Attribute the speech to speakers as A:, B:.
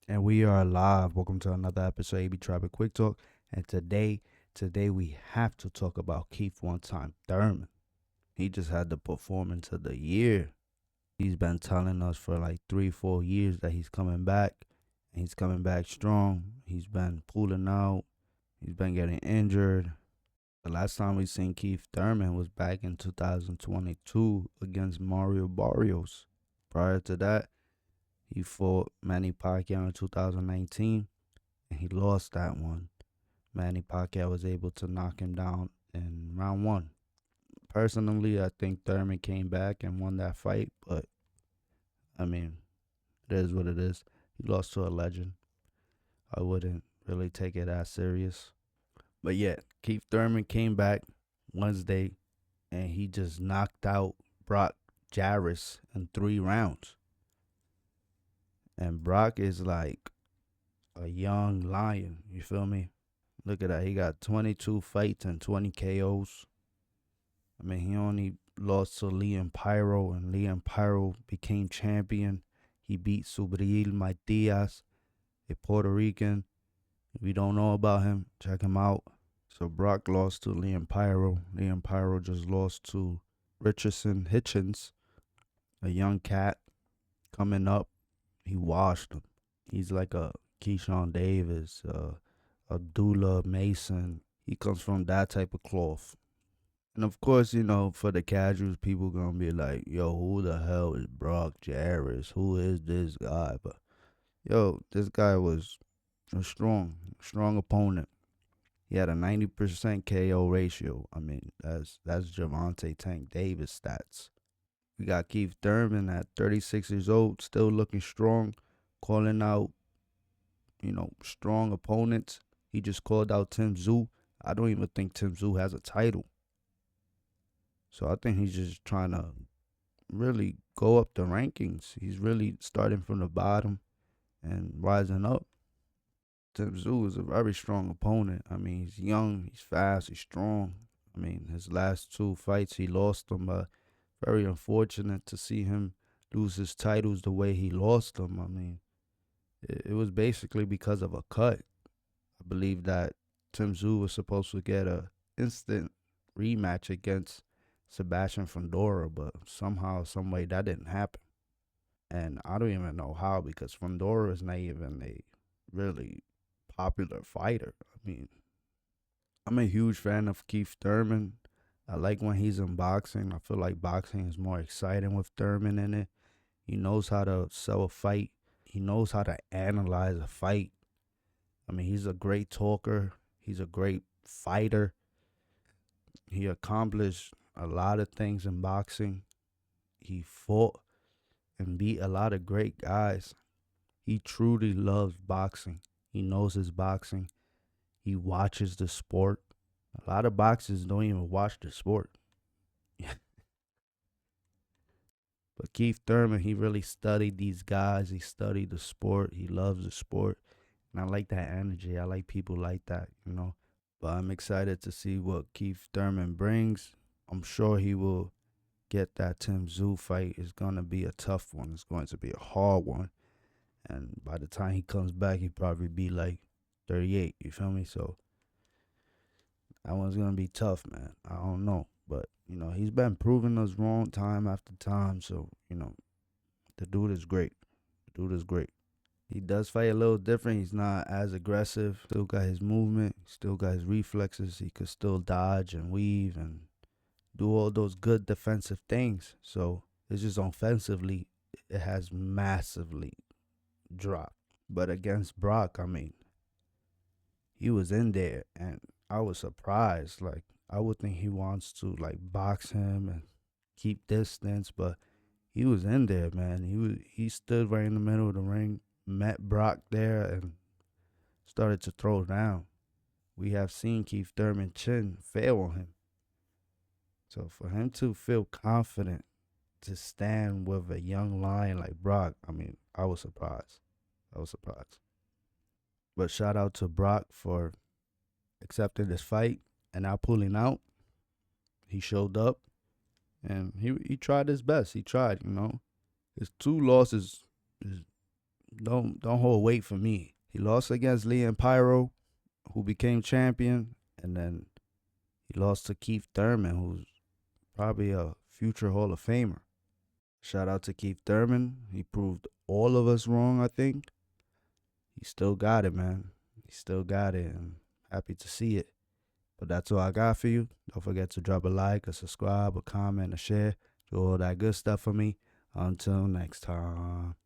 A: And we are live. Welcome to another episode of AB Traffic Quick Talk. And today we have to talk about Keith Thurman. He just had the performance of the year. He's been telling us for like 3-4 years that he's coming back. And he's coming back strong. He's been pulling out. He's been getting injured. The last time we seen Keith Thurman was back in 2022 against Mario Barrios. Prior to that, he fought Manny Pacquiao in 2019, and he lost that one. Manny Pacquiao was able to knock him down in round one. Personally, I think Thurman came back and won that fight, but I mean, it is what it is. He lost to a legend. I wouldn't really take it as serious. But yeah, Keith Thurman came back Wednesday, and he just knocked out Brock Jarvis in 3 rounds. And Brock is like a young lion. You feel me? Look at that. He got 22 fights and 20 KOs. I mean, he only lost to Liam Pyro, and Liam Pyro became champion. He beat Subriel Matias, a Puerto Rican. If you don't know about him, check him out. So Brock lost to Liam Pyro. Liam Pyro just lost to Richardson Hitchens, a young cat coming up. He washed him. He's like a Keyshawn Davis, Abdullah Mason. He comes from that type of cloth. And of course, for the casuals, people gonna be like, yo, who the hell is Brock Jarvis? Who is this guy? But yo, this guy was a strong opponent. He had a 90% KO ratio. I mean, that's Javante Tank Davis stats. We got Keith Thurman at 36 years old, still looking strong, calling out, strong opponents. He just called out Tim Tszyu. I don't even think Tim Tszyu has a title. So I think he's just trying to really go up the rankings. He's really starting from the bottom and rising up. Tim Tszyu is a very strong opponent. I mean, he's young, he's fast, he's strong. I mean, his last 2 fights, he lost them. Very unfortunate to see him lose his titles the way he lost them. I mean, it was basically because of a cut. I believe that Tim Tszyu was supposed to get a instant rematch against Sebastian Fundora, but somehow, some way, that didn't happen. And I don't even know how, because Fundora is not even a really popular fighter. I mean, I'm a huge fan of Keith Thurman. I like when he's in boxing. I feel like boxing is more exciting with Thurman in it. He knows how to sell a fight. He knows how to analyze a fight. I mean, he's a great talker. He's a great fighter. He accomplished a lot of things in boxing. He fought and beat a lot of great guys. He truly loves boxing. He knows his boxing. He watches the sport. A lot of boxers don't even watch the sport. But Keith Thurman, he really studied these guys. He studied the sport. He loves the sport. And I like that energy. I like people like that. But I'm excited to see what Keith Thurman brings. I'm sure he will get that Tim Tszyu fight. It's going to be a tough one. It's going to be a hard one. And by the time he comes back, he'll probably be like 38. You feel me? So that one's going to be tough, man. I don't know. But, he's been proving us wrong time after time. So, the dude is great. He does fight a little different. He's not as aggressive. Still got his movement. Still got his reflexes. He could still dodge and weave and do all those good defensive things. So it's just offensively, it has massively dropped. But against Brock, I mean, he was in there, and I was surprised. Like, I would think he wants to like box him and keep distance, but he was in there, man. He stood right in the middle of the ring, met Brock there, and started to throw down. We have seen Keith Thurman chin fail on him. So for him to feel confident to stand with a young lion like Brock, I mean, I was surprised. But shout out to Brock for accepting this fight and not pulling out. He showed up and he tried his best. He tried. His 2 losses is don't hold weight for me. He lost against Leon Pyro, who became champion, and then he lost to Keith Thurman, who's probably a future Hall of Famer. Shout out to Keith Thurman. He proved all of us wrong, I think. He still got it, man. He still got it, and happy to see it. But that's all I got for you. Don't forget to drop a like, a subscribe, a comment, a share. Do all that good stuff for me. Until next time.